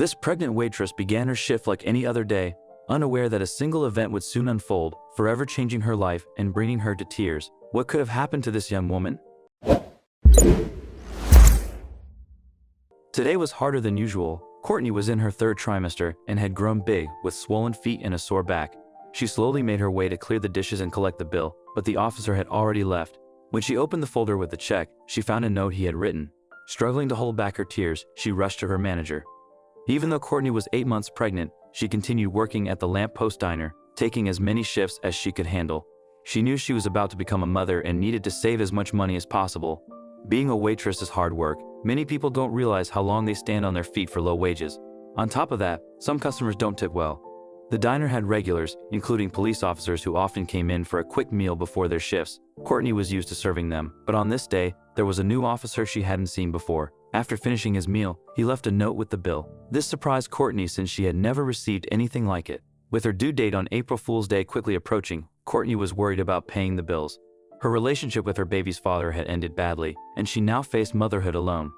This pregnant waitress began her shift like any other day, unaware that a single event would soon unfold, forever changing her life and bringing her to tears. What could have happened to this young woman? Today was harder than usual. Courtney was in her third trimester and had grown big, with swollen feet and a sore back. She slowly made her way to clear the dishes and collect the bill, but the officer had already left. When she opened the folder with the check, she found a note he had written. Struggling to hold back her tears, she rushed to her manager. Even though Courtney was 8 months pregnant, she continued working at the Lamp Post Diner, taking as many shifts as she could handle. She knew she was about to become a mother and needed to save as much money as possible. Being a waitress is hard work. Many people don't realize how long they stand on their feet for low wages. On top of that, some customers don't tip well. The diner had regulars, including police officers who often came in for a quick meal before their shifts. Courtney was used to serving them, but on this day, there was a new officer she hadn't seen before. After finishing his meal, he left a note with the bill. This surprised Courtney since she had never received anything like it. With her due date on April Fool's Day quickly approaching, Courtney was worried about paying the bills. Her relationship with her baby's father had ended badly, and she now faced motherhood alone.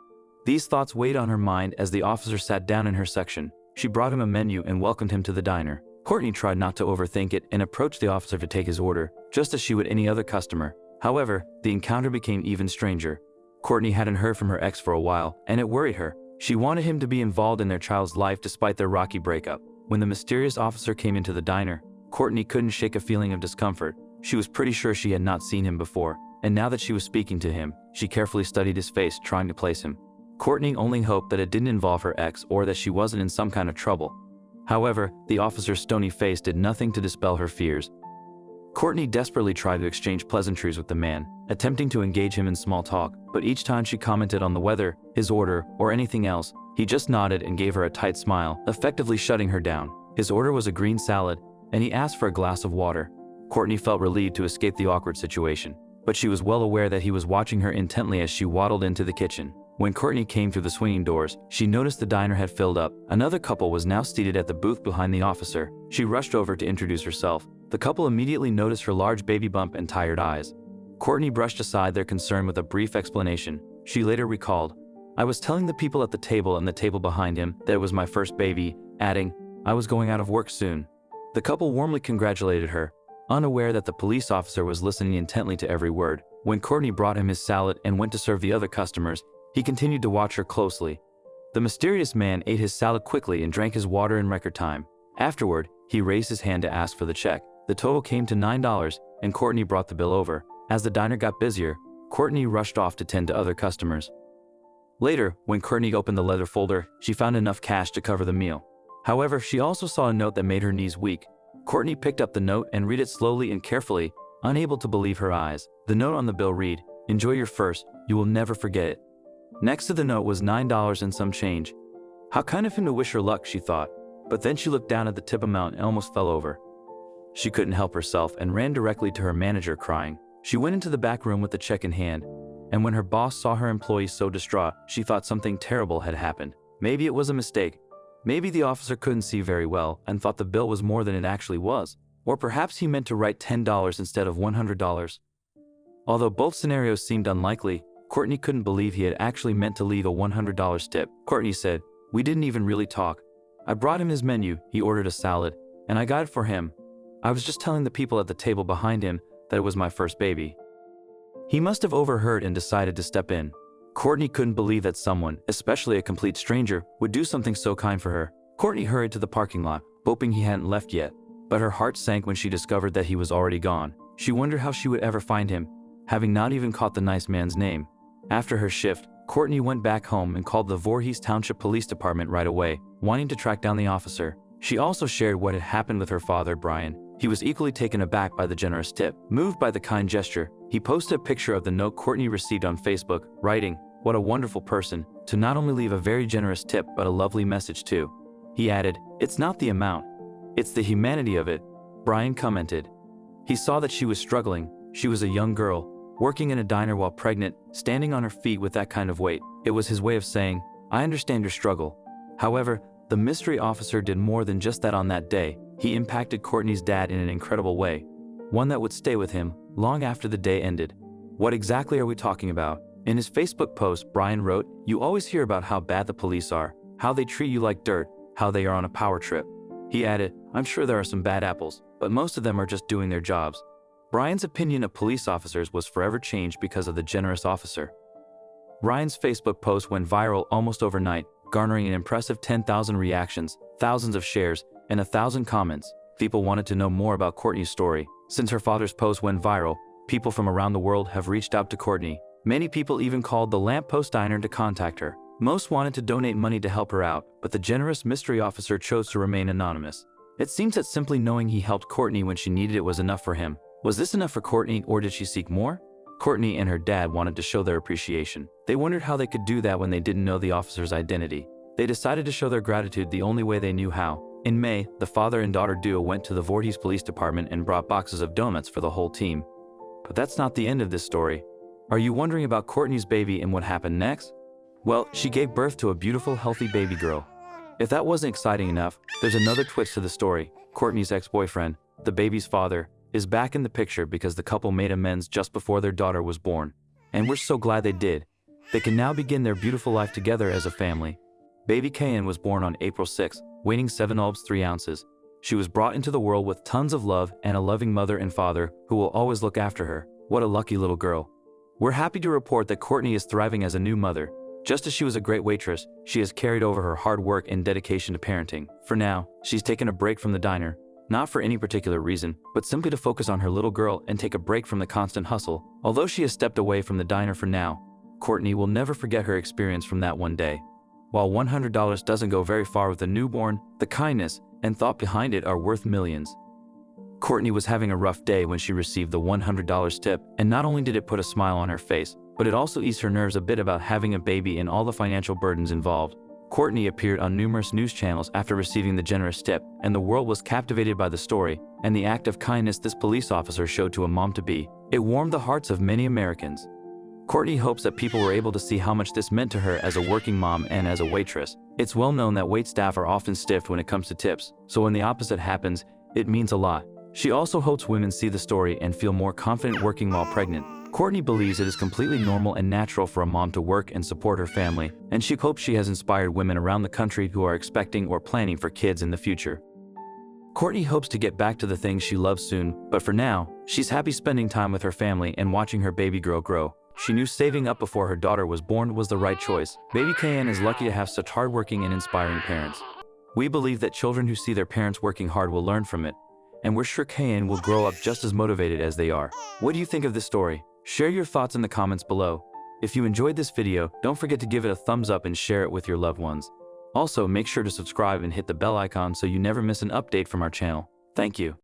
These thoughts weighed on her mind as the officer sat down in her section. She brought him a menu and welcomed him to the diner. Courtney tried not to overthink it and approached the officer to take his order, just as she would any other customer. However, the encounter became even stranger. Courtney hadn't heard from her ex for a while, and it worried her. She wanted him to be involved in their child's life despite their rocky breakup. When the mysterious officer came into the diner, Courtney couldn't shake a feeling of discomfort. She was pretty sure she had not seen him before, and now that she was speaking to him, she carefully studied his face, trying to place him. Courtney only hoped that it didn't involve her ex or that she wasn't in some kind of trouble. However, the officer's stony face did nothing to dispel her fears. Courtney desperately tried to exchange pleasantries with the man, attempting to engage him in small talk, but each time she commented on the weather, his order, or anything else, he just nodded and gave her a tight smile, effectively shutting her down. His order was a green salad, and he asked for a glass of water. Courtney felt relieved to escape the awkward situation, but she was well aware that he was watching her intently as she waddled into the kitchen. When Courtney came through the swinging doors, she noticed the diner had filled up. Another couple was now seated at the booth behind the officer. She rushed over to introduce herself. The couple immediately noticed her large baby bump and tired eyes. Courtney brushed aside their concern with a brief explanation. She later recalled, "I was telling the people at the table and the table behind him that it was my first baby," adding, "I was going out of work soon." The couple warmly congratulated her, unaware that the police officer was listening intently to every word. When Courtney brought him his salad and went to serve the other customers, he continued to watch her closely. The mysterious man ate his salad quickly and drank his water in record time. Afterward, he raised his hand to ask for the check. The total came to $9, and Courtney brought the bill over. As the diner got busier, Courtney rushed off to tend to other customers. Later, when Courtney opened the leather folder, she found enough cash to cover the meal. However, she also saw a note that made her knees weak. Courtney picked up the note and read it slowly and carefully, unable to believe her eyes. The note on the bill read, "Enjoy your first, you will never forget it." Next to the note was $9 and some change. How kind of him to wish her luck, she thought. But then she looked down at the tip amount and almost fell over. She couldn't help herself and ran directly to her manager crying. She went into the back room with the check in hand, and when her boss saw her employee so distraught, she thought something terrible had happened. Maybe it was a mistake. Maybe the officer couldn't see very well and thought the bill was more than it actually was. Or perhaps he meant to write $10 instead of $100. Although both scenarios seemed unlikely, Courtney couldn't believe he had actually meant to leave a $100 tip. Courtney said, "We didn't even really talk. I brought him his menu, he ordered a salad, and I got it for him. I was just telling the people at the table behind him that it was my first baby." He must have overheard and decided to step in. Courtney couldn't believe that someone, especially a complete stranger, would do something so kind for her. Courtney hurried to the parking lot, hoping he hadn't left yet, but her heart sank when she discovered that he was already gone. She wondered how she would ever find him, having not even caught the nice man's name. After her shift, Courtney went back home and called the Voorhees Township Police Department right away, wanting to track down the officer. She also shared what had happened with her father, Brian. He was equally taken aback by the generous tip. Moved by the kind gesture, he posted a picture of the note Courtney received on Facebook, writing, "What a wonderful person, to not only leave a very generous tip but a lovely message too." He added, "It's not the amount, it's the humanity of it," Brian commented. He saw that she was struggling. She was a young girl, working in a diner while pregnant, standing on her feet with that kind of weight. It was his way of saying, "I understand your struggle." However, the mystery officer did more than just that on that day. He impacted Courtney's dad in an incredible way, one that would stay with him long after the day ended. What exactly are we talking about? In his Facebook post, Brian wrote, "You always hear about how bad the police are, how they treat you like dirt, how they are on a power trip. He added, I'm sure there are some bad apples, but most of them are just doing their jobs. Brian's opinion of police officers was forever changed because of the generous officer. Ryan's Facebook post went viral almost overnight, garnering an impressive 10,000 reactions, thousands of shares, and 1,000 comments. People wanted to know more about Courtney's story. Since her father's post went viral, people from around the world have reached out to Courtney. Many people even called the Lamppost Diner to contact her. Most wanted to donate money to help her out, but the generous mystery officer chose to remain anonymous. It seems that simply knowing he helped Courtney when she needed it was enough for him. Was this enough for Courtney, or did she seek more? Courtney and her dad wanted to show their appreciation. They wondered how they could do that when they didn't know the officer's identity. They decided to show their gratitude the only way they knew how. In May, the father and daughter duo went to the Voorhees Police Department and brought boxes of donuts for the whole team. But that's not the end of this story. Are you wondering about Courtney's baby and what happened next? Well, she gave birth to a beautiful, healthy baby girl. If that wasn't exciting enough, there's another twist to the story. Courtney's ex-boyfriend, the baby's father, is back in the picture because the couple made amends just before their daughter was born. And we're so glad they did. They can now begin their beautiful life together as a family. Baby Kayan was born on April 6, weighing 7 ounces 3 ounces. She was brought into the world with tons of love and a loving mother and father who will always look after her. What a lucky little girl. We're happy to report that Courtney is thriving as a new mother. Just as she was a great waitress, she has carried over her hard work and dedication to parenting. For now, she's taken a break from the diner, not for any particular reason, but simply to focus on her little girl and take a break from the constant hustle. Although she has stepped away from the diner for now, Courtney will never forget her experience from that one day. While $100 doesn't go very far with a newborn, the kindness and thought behind it are worth millions. Courtney was having a rough day when she received the $100 tip, and not only did it put a smile on her face, but it also eased her nerves a bit about having a baby and all the financial burdens involved. Courtney appeared on numerous news channels after receiving the generous tip, and the world was captivated by the story and the act of kindness this police officer showed to a mom-to-be. It warmed the hearts of many Americans. Courtney hopes that people were able to see how much this meant to her as a working mom and as a waitress. It's well known that waitstaff are often stiff when it comes to tips, so when the opposite happens, it means a lot. She also hopes women see the story and feel more confident working while pregnant. Courtney believes it is completely normal and natural for a mom to work and support her family, and she hopes she has inspired women around the country who are expecting or planning for kids in the future. Courtney hopes to get back to the things she loves soon, but for now, she's happy spending time with her family and watching her baby girl grow. She knew saving up before her daughter was born was the right choice. Baby Kayan is lucky to have such hardworking and inspiring parents. We believe that children who see their parents working hard will learn from it, and we're sure Kayan will grow up just as motivated as they are. What do you think of this story? Share your thoughts in the comments below. If you enjoyed this video, don't forget to give it a thumbs up and share it with your loved ones. Also, make sure to subscribe and hit the bell icon so you never miss an update from our channel. Thank you.